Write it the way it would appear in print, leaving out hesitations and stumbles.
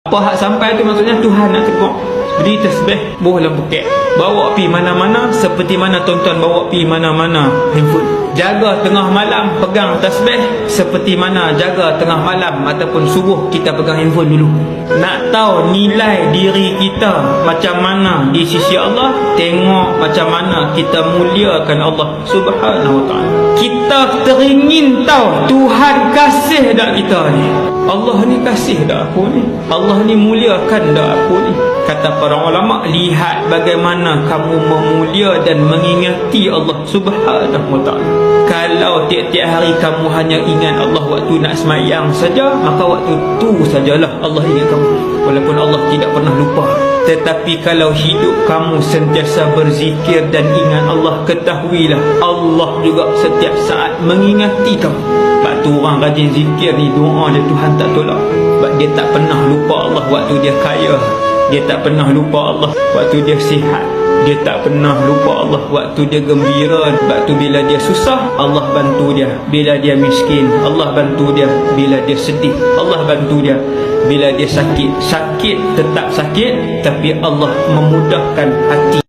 Apa hak sampai tu maksudnya Tuhan nak tegur. Beri tasbih, bohlah buket. Bawa pi mana-mana seperti mana tuan-tuan bawa pi mana-mana handphone. Jaga tengah malam pegang tasbih seperti mana jaga tengah malam ataupun subuh kita pegang handphone dulu. Nak tahu nilai diri kita macam mana di sisi Allah, tengok macam mana kita muliakan Allah Subhanahu Wa Taala. Kita teringin tahu Tuhan kasih dak kita ni. Allah ni kasih dak aku ni. Allah ni muliakan dak aku ni. Kata para ulama, lihat bagaimana kamu memulia dan mengingati Allah Subhanahu Wa Taala. Kalau tiap-tiap hari kamu hanya ingat Allah waktu nak semayang saja, maka waktu tu sajalah Allah ingat kamu, walaupun Allah tidak pernah lupa. Tetapi kalau hidup kamu sentiasa berzikir dan ingat Allah, ketahuilah Allah juga setiap saat mengingati kamu. Sebab tu orang rajin zikir ni, doa dia Tuhan tak tolak. Sebab dia tak pernah lupa Allah waktu dia kaya. Dia tak pernah lupa Allah waktu dia sihat. Dia tak pernah lupa Allah waktu dia gembira. Sebab tu bila dia susah, Allah bantu dia. Bila dia miskin, Allah bantu dia. Bila dia sedih, Allah bantu dia. Bila dia sakit, sakit tetap sakit, tapi Allah memudahkan hati